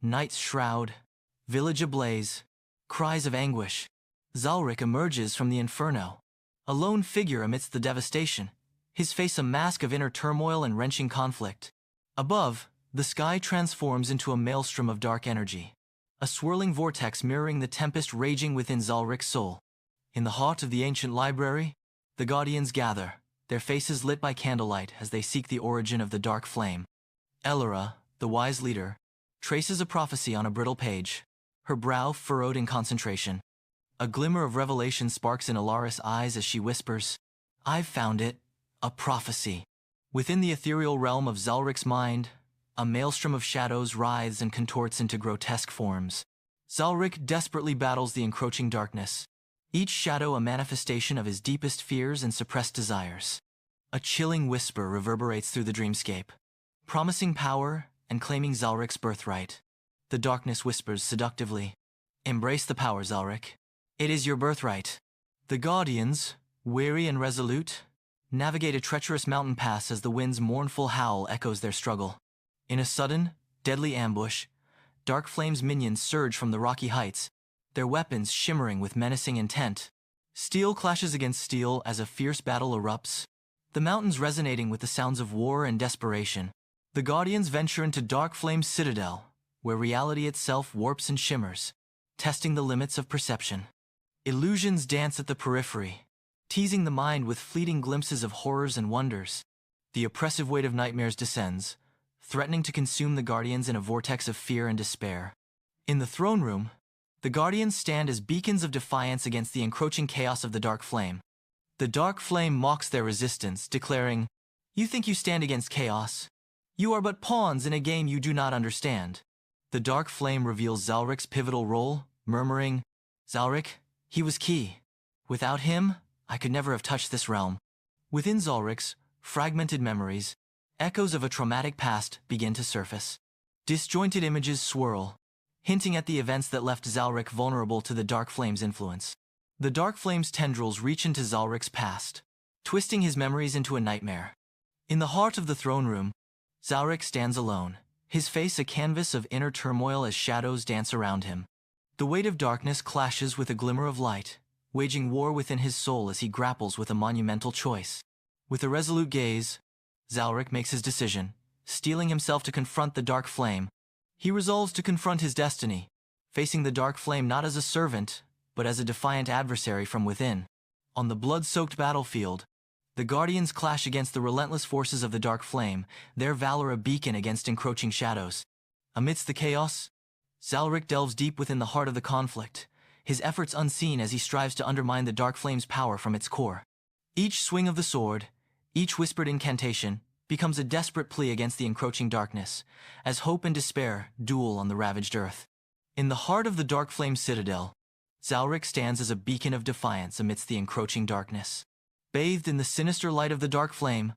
Night's shroud, village ablaze, cries of anguish. Zalric emerges from the inferno, a lone figure amidst the devastation, his face a mask of inner turmoil and wrenching conflict. Above, the sky transforms into a maelstrom of dark energy, a swirling vortex mirroring the tempest raging within Zalric's soul. In the heart of the ancient library, the Guardians gather, their faces lit by candlelight as they seek the origin of the dark flame. Elora, the wise leader, traces a prophecy on a brittle page, her brow furrowed in concentration. A glimmer of revelation sparks in Elara's eyes as she whispers, "I've found it, a prophecy." Within the ethereal realm of Zalric's mind, a maelstrom of shadows writhes and contorts into grotesque forms. Zalric desperately battles the encroaching darkness, each shadow a manifestation of his deepest fears and suppressed desires. A chilling whisper reverberates through the dreamscape, promising power and claiming Zalric's birthright. The darkness whispers seductively, "Embrace the power, Zalric. It is your birthright." The Guardians, weary and resolute, navigate a treacherous mountain pass as the wind's mournful howl echoes their struggle. In a sudden, deadly ambush, Dark Flame's minions surge from the rocky heights, their weapons shimmering with menacing intent. Steel clashes against steel as a fierce battle erupts, the mountains resonating with the sounds of war and desperation. The Guardians venture into Dark Flame's citadel, where reality itself warps and shimmers, testing the limits of perception. Illusions dance at the periphery, teasing the mind with fleeting glimpses of horrors and wonders. The oppressive weight of nightmares descends, threatening to consume the Guardians in a vortex of fear and despair. In the throne room, the Guardians stand as beacons of defiance against the encroaching chaos of the Dark Flame. The Dark Flame mocks their resistance, declaring, "You think you stand against chaos? You are but pawns in a game you do not understand." The Dark Flame reveals Zalric's pivotal role, murmuring, "Zalric, he was key. Without him, I could never have touched this realm." Within Zalric's fragmented memories, echoes of a traumatic past begin to surface. Disjointed images swirl, hinting at the events that left Zalric vulnerable to the Dark Flame's influence. The Dark Flame's tendrils reach into Zalric's past, twisting his memories into a nightmare. In the heart of the throne room, Zalric stands alone, his face a canvas of inner turmoil as shadows dance around him. The weight of darkness clashes with a glimmer of light, waging war within his soul as he grapples with a monumental choice. With a resolute gaze, Zalric makes his decision, steeling himself to confront the Dark Flame. He resolves to confront his destiny, facing the Dark Flame not as a servant, but as a defiant adversary from within. On the blood-soaked battlefield, the Guardians clash against the relentless forces of the Dark Flame, their valor a beacon against encroaching shadows. Amidst the chaos, Zalric delves deep within the heart of the conflict, his efforts unseen as he strives to undermine the Dark Flame's power from its core. Each swing of the sword, each whispered incantation, becomes a desperate plea against the encroaching darkness, as hope and despair duel on the ravaged earth. In the heart of the Dark Flame citadel, Zalric stands as a beacon of defiance amidst the encroaching darkness. Bathed in the sinister light of the Dark Flame,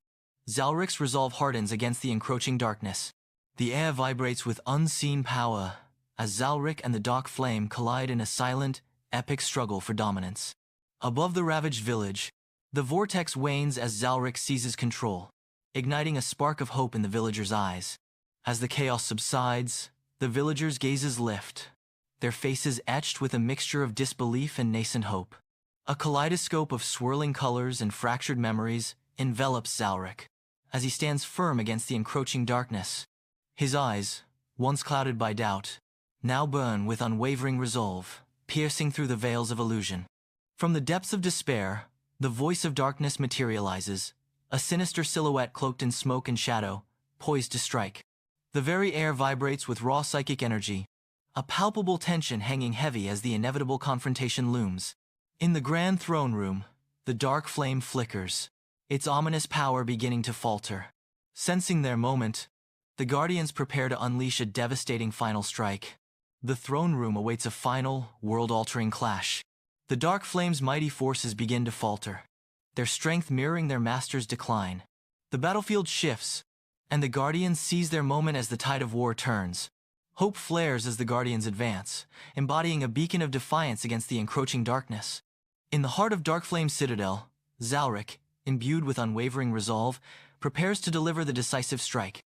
Zalric's resolve hardens against the encroaching darkness. The air vibrates with unseen power, as Zalric and the Dark Flame collide in a silent, epic struggle for dominance. Above the ravaged village, the vortex wanes as Zalric seizes control, igniting a spark of hope in the villagers' eyes. As the chaos subsides, the villagers' gazes lift, their faces etched with a mixture of disbelief and nascent hope. A kaleidoscope of swirling colors and fractured memories envelops Zalric, as he stands firm against the encroaching darkness. His eyes, once clouded by doubt, now burn with unwavering resolve, piercing through the veils of illusion. From the depths of despair, the voice of darkness materializes, a sinister silhouette cloaked in smoke and shadow, poised to strike. The very air vibrates with raw psychic energy, a palpable tension hanging heavy as the inevitable confrontation looms. In the grand throne room, the Dark Flame flickers, its ominous power beginning to falter. Sensing their moment, the Guardians prepare to unleash a devastating final strike. The throne room awaits a final, world-altering clash. The Dark Flame's mighty forces begin to falter, their strength mirroring their master's decline. The battlefield shifts, and the Guardians seize their moment as the tide of war turns. Hope flares as the Guardians advance, embodying a beacon of defiance against the encroaching darkness. In the heart of Dark Flame's citadel, Zalric, imbued with unwavering resolve, prepares to deliver the decisive strike.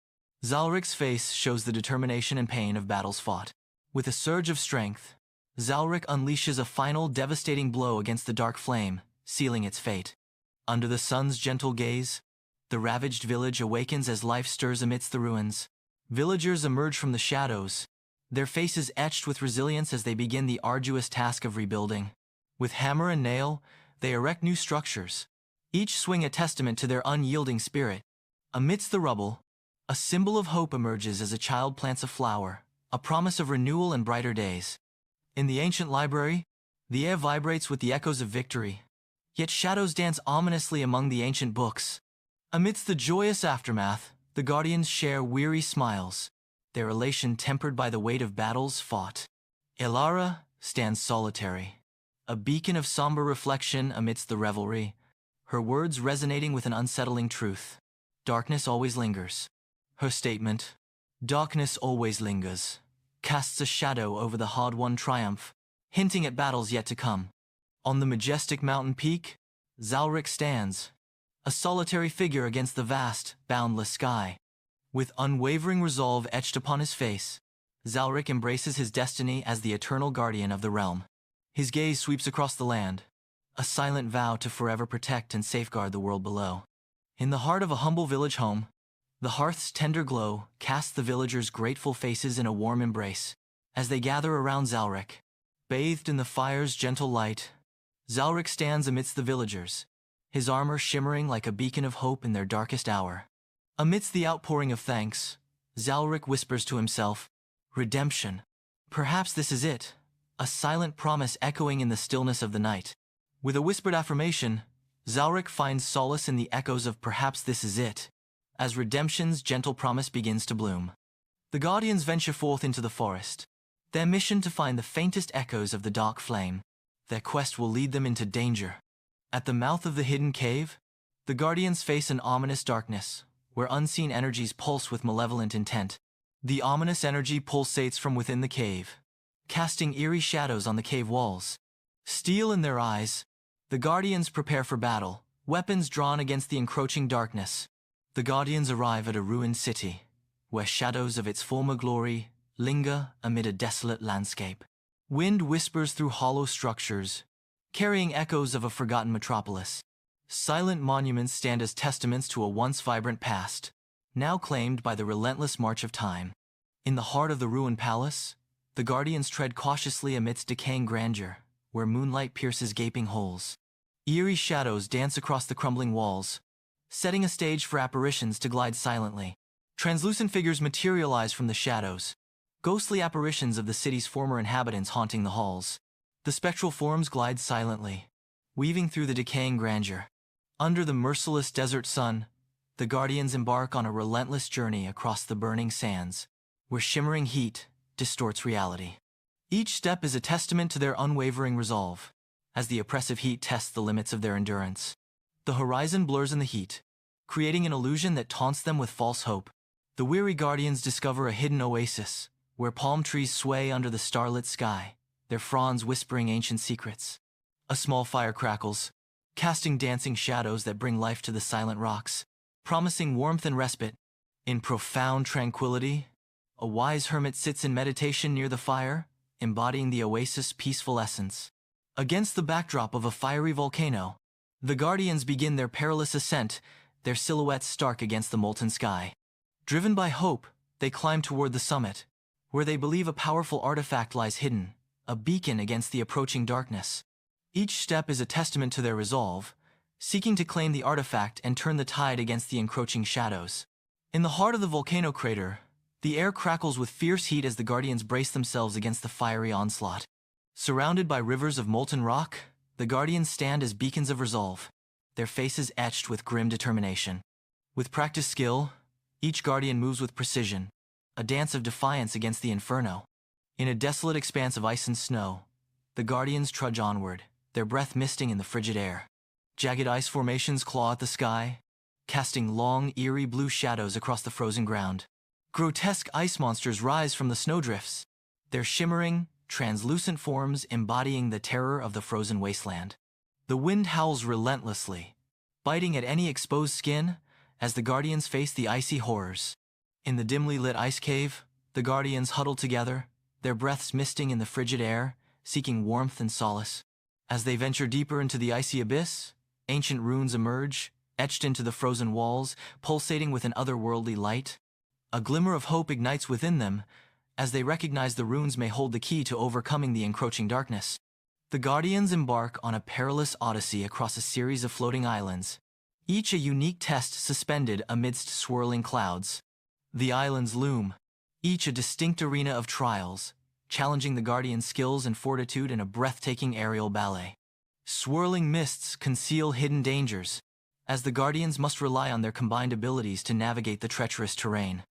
Zalric's face shows the determination and pain of battles fought. With a surge of strength, Zalric unleashes a final devastating blow against the dark flame, sealing its fate. Under the sun's gentle gaze, the ravaged village awakens as life stirs amidst the ruins. Villagers emerge from the shadows, their faces etched with resilience as they begin the arduous task of rebuilding. With hammer and nail, they erect new structures, each swing a testament to their unyielding spirit. Amidst the rubble, a symbol of hope emerges as a child plants a flower, a promise of renewal and brighter days. In the ancient library, the air vibrates with the echoes of victory, yet shadows dance ominously among the ancient books. Amidst the joyous aftermath, the guardians share weary smiles, their elation tempered by the weight of battles fought. Elara stands solitary, a beacon of somber reflection amidst the revelry, her words resonating with an unsettling truth. Darkness always lingers. Her statement, "Darkness always lingers," casts a shadow over the hard-won triumph, hinting at battles yet to come. On the majestic mountain peak, Zalric stands, a solitary figure against the vast, boundless sky. With unwavering resolve etched upon his face, Zalric embraces his destiny as the eternal guardian of the realm. His gaze sweeps across the land, a silent vow to forever protect and safeguard the world below. In the heart of a humble village home, the hearth's tender glow casts the villagers' grateful faces in a warm embrace. As they gather around Zalric, bathed in the fire's gentle light, Zalric stands amidst the villagers, his armor shimmering like a beacon of hope in their darkest hour. Amidst the outpouring of thanks, Zalric whispers to himself, "Redemption. Perhaps this is it," a silent promise echoing in the stillness of the night. With a whispered affirmation, Zalric finds solace in the echoes of "perhaps this is it," as redemption's gentle promise begins to bloom. The Guardians venture forth into the forest, their mission to find the faintest echoes of the dark flame. Their quest will lead them into danger. At the mouth of the hidden cave, the Guardians face an ominous darkness, where unseen energies pulse with malevolent intent. The ominous energy pulsates from within the cave, casting eerie shadows on the cave walls. Steel in their eyes, the Guardians prepare for battle, weapons drawn against the encroaching darkness. The Guardians arrive at a ruined city, where shadows of its former glory linger amid a desolate landscape. Wind whispers through hollow structures, carrying echoes of a forgotten metropolis. Silent monuments stand as testaments to a once vibrant past, now claimed by the relentless march of time. In the heart of the ruined palace, the Guardians tread cautiously amidst decaying grandeur, where moonlight pierces gaping holes. Eerie shadows dance across the crumbling walls, setting a stage for apparitions to glide silently. Translucent figures materialize from the shadows, ghostly apparitions of the city's former inhabitants haunting the halls. The spectral forms glide silently, weaving through the decaying grandeur. Under the merciless desert sun, the Guardians embark on a relentless journey across the burning sands, where shimmering heat distorts reality. Each step is a testament to their unwavering resolve, as the oppressive heat tests the limits of their endurance. The horizon blurs in the heat, creating an illusion that taunts them with false hope. The weary Guardians discover a hidden oasis, where palm trees sway under the starlit sky, their fronds whispering ancient secrets. A small fire crackles, casting dancing shadows that bring life to the silent rocks, promising warmth and respite. In profound tranquility, a wise hermit sits in meditation near the fire, embodying the oasis' peaceful essence. Against the backdrop of a fiery volcano, the Guardians begin their perilous ascent, their silhouettes stark against the molten sky. Driven by hope, they climb toward the summit, where they believe a powerful artifact lies hidden, a beacon against the approaching darkness. Each step is a testament to their resolve, seeking to claim the artifact and turn the tide against the encroaching shadows. In the heart of the volcano crater, the air crackles with fierce heat as the Guardians brace themselves against the fiery onslaught. Surrounded by rivers of molten rock, the Guardians stand as beacons of resolve, their faces etched with grim determination. With practiced skill, each Guardian moves with precision, a dance of defiance against the inferno. In a desolate expanse of ice and snow, the Guardians trudge onward, their breath misting in the frigid air. Jagged ice formations claw at the sky, casting long, eerie blue shadows across the frozen ground. Grotesque ice monsters rise from the snowdrifts, their shimmering, translucent forms embodying the terror of the frozen wasteland. The wind howls relentlessly, biting at any exposed skin as the Guardians face the icy horrors. In the dimly lit ice cave, the Guardians huddle together, their breaths misting in the frigid air, seeking warmth and solace. As they venture deeper into the icy abyss, ancient runes emerge, etched into the frozen walls, pulsating with an otherworldly light. A glimmer of hope ignites within them, as they recognize the runes may hold the key to overcoming the encroaching darkness. The Guardians embark on a perilous odyssey across a series of floating islands, each a unique test suspended amidst swirling clouds. The islands loom, each a distinct arena of trials, challenging the Guardians' skills and fortitude in a breathtaking aerial ballet. Swirling mists conceal hidden dangers, as the Guardians must rely on their combined abilities to navigate the treacherous terrain.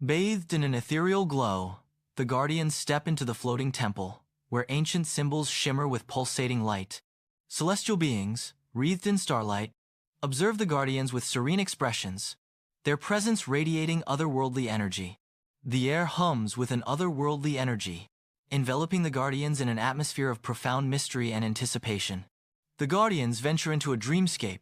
Bathed in an ethereal glow, the Guardians step into the floating temple, where ancient symbols shimmer with pulsating light. Celestial beings, wreathed in starlight, observe the Guardians with serene expressions, their presence radiating otherworldly energy. The air hums with an otherworldly energy, enveloping the Guardians in an atmosphere of profound mystery and anticipation. The Guardians venture into a dreamscape,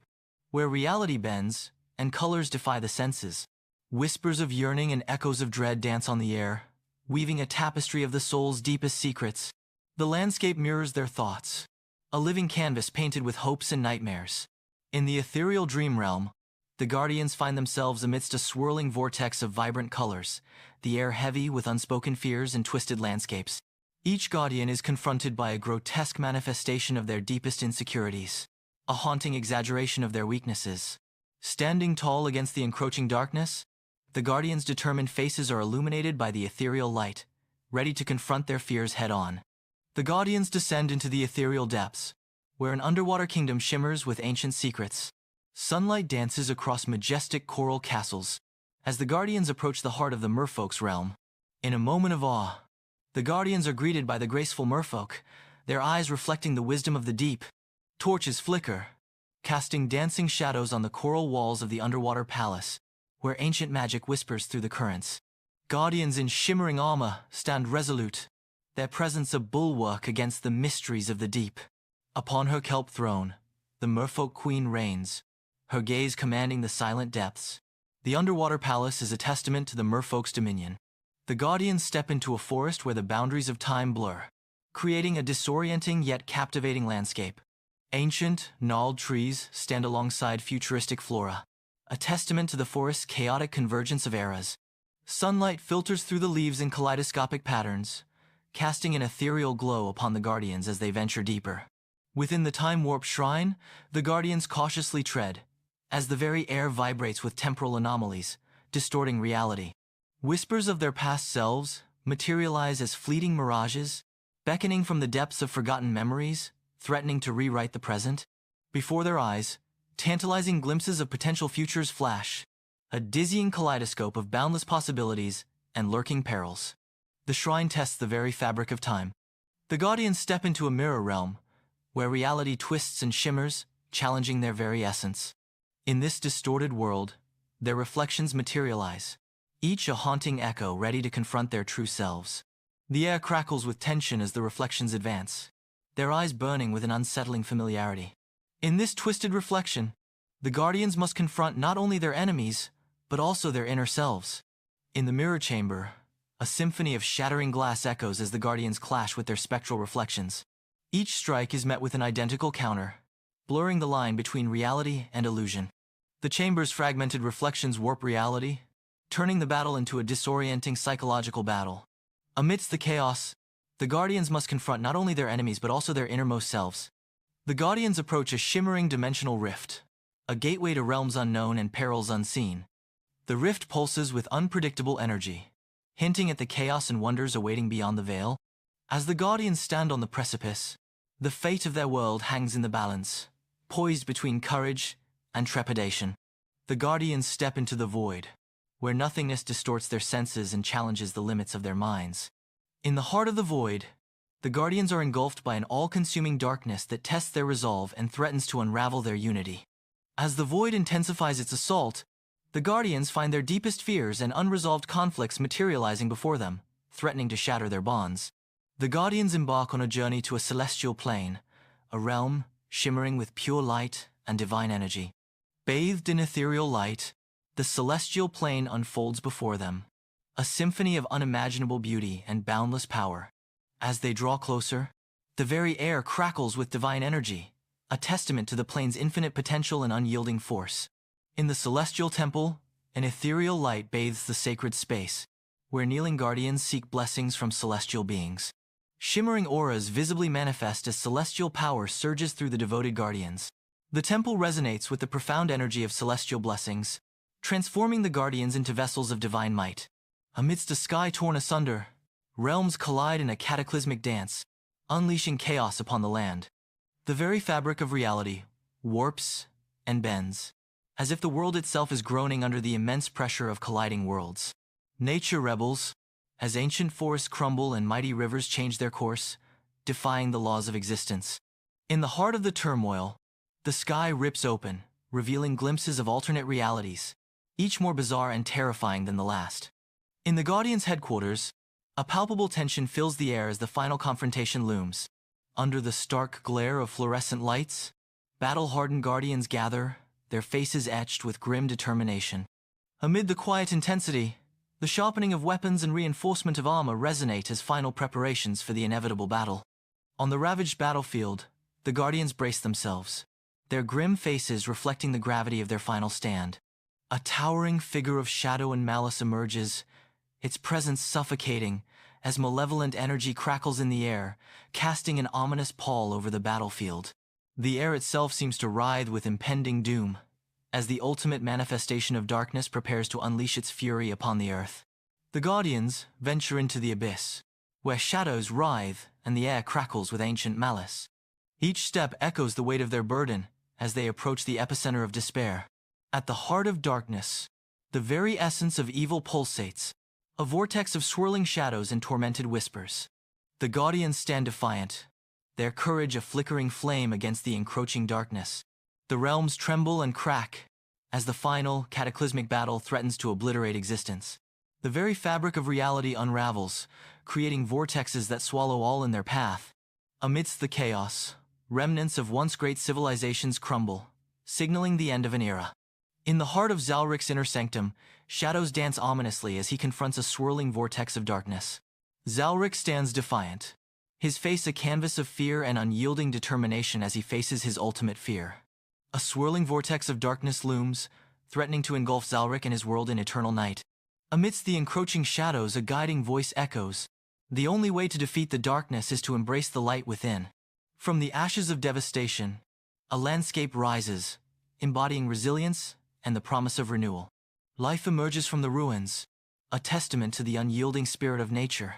where reality bends and colors defy the senses. Whispers of yearning and echoes of dread dance on the air, weaving a tapestry of the soul's deepest secrets. The landscape mirrors their thoughts, a living canvas painted with hopes and nightmares. In the ethereal dream realm, the Guardians find themselves amidst a swirling vortex of vibrant colors, the air heavy with unspoken fears and twisted landscapes. Each Guardian is confronted by a grotesque manifestation of their deepest insecurities, a haunting exaggeration of their weaknesses. Standing tall against the encroaching darkness, the Guardians' determined faces are illuminated by the ethereal light, ready to confront their fears head-on. The Guardians descend into the ethereal depths, where an underwater kingdom shimmers with ancient secrets. Sunlight dances across majestic coral castles, as the Guardians approach the heart of the merfolk's realm. In a moment of awe, the Guardians are greeted by the graceful merfolk, their eyes reflecting the wisdom of the deep. Torches flicker, casting dancing shadows on the coral walls of the underwater palace, where ancient magic whispers through the currents. Guardians in shimmering armor stand resolute, their presence a bulwark against the mysteries of the deep. Upon her kelp throne, the merfolk queen reigns, her gaze commanding the silent depths. The underwater palace is a testament to the merfolk's dominion. The Guardians step into a forest where the boundaries of time blur, creating a disorienting yet captivating landscape. Ancient, gnarled trees stand alongside futuristic flora, a testament to the forest's chaotic convergence of eras. Sunlight filters through the leaves in kaleidoscopic patterns, casting an ethereal glow upon the Guardians as they venture deeper. Within the time-warped shrine, the Guardians cautiously tread, as the very air vibrates with temporal anomalies, distorting reality. Whispers of their past selves materialize as fleeting mirages, beckoning from the depths of forgotten memories, threatening to rewrite the present. Before their eyes, tantalizing glimpses of potential futures flash, a dizzying kaleidoscope of boundless possibilities and lurking perils. The shrine tests the very fabric of time. The Guardians step into a mirror realm, where reality twists and shimmers, challenging their very essence. In this distorted world, their reflections materialize, each a haunting echo ready to confront their true selves. The air crackles with tension as the reflections advance, their eyes burning with an unsettling familiarity. In this twisted reflection, the Guardians must confront not only their enemies, but also their inner selves. In the mirror chamber, a symphony of shattering glass echoes as the Guardians clash with their spectral reflections. Each strike is met with an identical counter, blurring the line between reality and illusion. The chamber's fragmented reflections warp reality, turning the battle into a disorienting psychological battle. Amidst the chaos, the Guardians must confront not only their enemies but also their innermost selves. The Guardians approach a shimmering dimensional rift, a gateway to realms unknown and perils unseen. The rift pulses with unpredictable energy, hinting at the chaos and wonders awaiting beyond the veil. As the Guardians stand on the precipice, the fate of their world hangs in the balance, poised between courage and trepidation. The Guardians step into the void, where nothingness distorts their senses and challenges the limits of their minds. In the heart of the void, the Guardians are engulfed by an all-consuming darkness that tests their resolve and threatens to unravel their unity. As the void intensifies its assault, the Guardians find their deepest fears and unresolved conflicts materializing before them, threatening to shatter their bonds. The Guardians embark on a journey to a celestial plane, a realm shimmering with pure light and divine energy. Bathed in ethereal light, the celestial plane unfolds before them, a symphony of unimaginable beauty and boundless power. As they draw closer, the very air crackles with divine energy, a testament to the plane's infinite potential and unyielding force. In the celestial temple, an ethereal light bathes the sacred space, where kneeling guardians seek blessings from celestial beings. Shimmering auras visibly manifest as celestial power surges through the devoted guardians. The temple resonates with the profound energy of celestial blessings, transforming the guardians into vessels of divine might. Amidst a sky torn asunder, realms collide in a cataclysmic dance, unleashing chaos upon the land. The very fabric of reality warps and bends, as if the world itself is groaning under the immense pressure of colliding worlds. Nature rebels, as ancient forests crumble and mighty rivers change their course, defying the laws of existence. In the heart of the turmoil, the sky rips open, revealing glimpses of alternate realities, each more bizarre and terrifying than the last. In the Guardians' headquarters, a palpable tension fills the air as the final confrontation looms. Under the stark glare of fluorescent lights, battle-hardened Guardians gather, their faces etched with grim determination. Amid the quiet intensity, the sharpening of weapons and reinforcement of armor resonate as final preparations for the inevitable battle. On the ravaged battlefield, the Guardians brace themselves, their grim faces reflecting the gravity of their final stand. A towering figure of shadow and malice emerges, its presence suffocating as malevolent energy crackles in the air, casting an ominous pall over the battlefield. The air itself seems to writhe with impending doom, as the ultimate manifestation of darkness prepares to unleash its fury upon the earth. The Guardians venture into the abyss, where shadows writhe and the air crackles with ancient malice. Each step echoes the weight of their burden as they approach the epicenter of despair. At the heart of darkness, the very essence of evil pulsates, a vortex of swirling shadows and tormented whispers. The Guardians stand defiant, their courage a flickering flame against the encroaching darkness. The realms tremble and crack as the final, cataclysmic battle threatens to obliterate existence. The very fabric of reality unravels, creating vortexes that swallow all in their path. Amidst the chaos, remnants of once great civilizations crumble, signaling the end of an era. In the heart of Zalric's inner sanctum, shadows dance ominously as he confronts a swirling vortex of darkness. Zalric stands defiant, his face a canvas of fear and unyielding determination as he faces his ultimate fear. A swirling vortex of darkness looms, threatening to engulf Zalric and his world in eternal night. Amidst the encroaching shadows, a guiding voice echoes, "The only way to defeat the darkness is to embrace the light within." From the ashes of devastation, a landscape rises, embodying resilience and the promise of renewal. Life emerges from the ruins, a testament to the unyielding spirit of nature.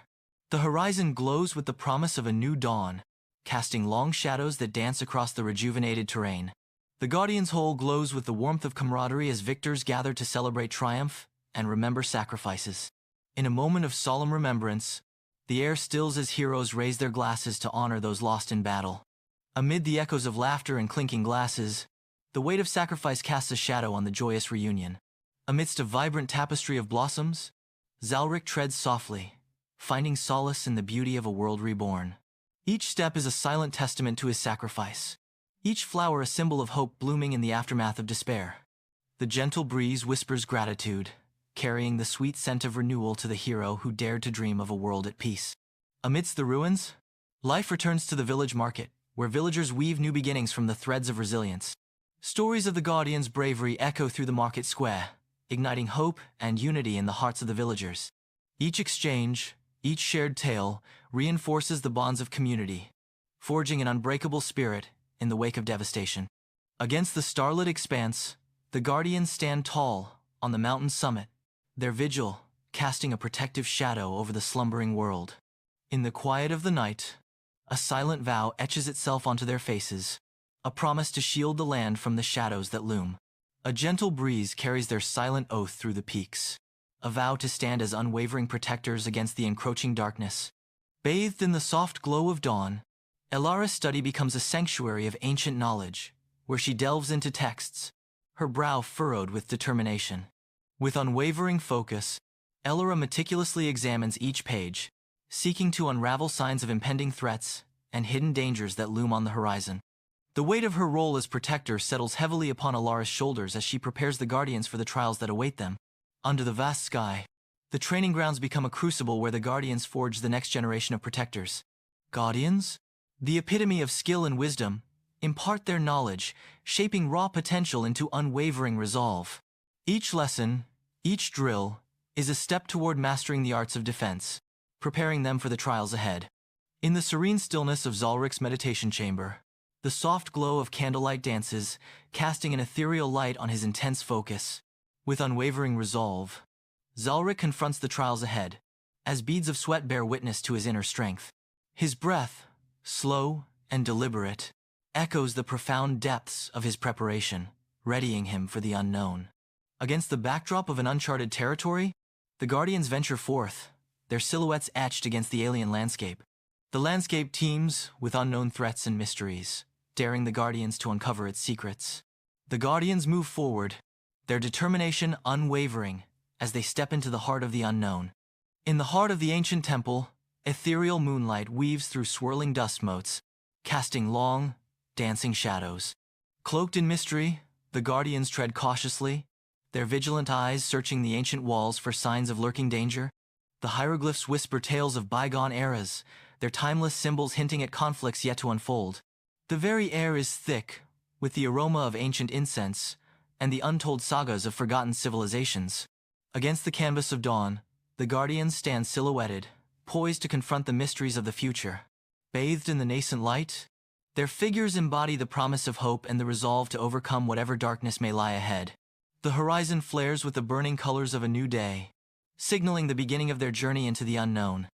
The horizon glows with the promise of a new dawn, casting long shadows that dance across the rejuvenated terrain. The Guardian's whole glows with the warmth of camaraderie as victors gather to celebrate triumph and remember sacrifices. In a moment of solemn remembrance, the air stills as heroes raise their glasses to honor those lost in battle. Amid the echoes of laughter and clinking glasses, the weight of sacrifice casts a shadow on the joyous reunion. Amidst a vibrant tapestry of blossoms, Zalric treads softly, finding solace in the beauty of a world reborn. Each step is a silent testament to his sacrifice, each flower a symbol of hope blooming in the aftermath of despair. The gentle breeze whispers gratitude, carrying the sweet scent of renewal to the hero who dared to dream of a world at peace. Amidst the ruins, life returns to the village market, where villagers weave new beginnings from the threads of resilience. Stories of the Guardians' bravery echo through the market square, igniting hope and unity in the hearts of the villagers. Each exchange, each shared tale, reinforces the bonds of community, forging an unbreakable spirit in the wake of devastation. Against the starlit expanse, the Guardians stand tall on the mountain's summit, their vigil casting a protective shadow over the slumbering world. In the quiet of the night, a silent vow etches itself onto their faces, a promise to shield the land from the shadows that loom. A gentle breeze carries their silent oath through the peaks, a vow to stand as unwavering protectors against the encroaching darkness. Bathed in the soft glow of dawn, Elara's study becomes a sanctuary of ancient knowledge, where she delves into texts, her brow furrowed with determination. With unwavering focus, Elara meticulously examines each page, seeking to unravel signs of impending threats and hidden dangers that loom on the horizon. The weight of her role as protector settles heavily upon Elara's shoulders as she prepares the Guardians for the trials that await them. Under the vast sky, The training grounds become a crucible where the Guardians forge the next generation of protectors. Guardians, the epitome of skill and wisdom, impart their knowledge, shaping raw potential into unwavering resolve. Each lesson, each drill, is a step toward mastering the arts of defense, preparing them for the trials ahead. In the serene stillness of Zalric's meditation chamber, the soft glow of candlelight dances, casting an ethereal light on his intense focus. With unwavering resolve, Zalric confronts the trials ahead, as beads of sweat bear witness to his inner strength. His breath, slow and deliberate, echoes the profound depths of his preparation, readying him for the unknown. Against the backdrop of an uncharted territory, the Guardians venture forth, their silhouettes etched against the alien landscape. The landscape teems with unknown threats and mysteries, daring the Guardians to uncover its secrets. The Guardians move forward, their determination unwavering as they step into the heart of the unknown. In the heart of the ancient temple, ethereal moonlight weaves through swirling dust motes, casting long, dancing shadows. Cloaked in mystery, the Guardians tread cautiously, their vigilant eyes searching the ancient walls for signs of lurking danger. The hieroglyphs whisper tales of bygone eras, their timeless symbols hinting at conflicts yet to unfold. The very air is thick with the aroma of ancient incense and the untold sagas of forgotten civilizations. Against the canvas of dawn, the Guardians stand silhouetted, poised to confront the mysteries of the future. Bathed in the nascent light, their figures embody the promise of hope and the resolve to overcome whatever darkness may lie ahead. The horizon flares with the burning colors of a new day, signaling the beginning of their journey into the unknown.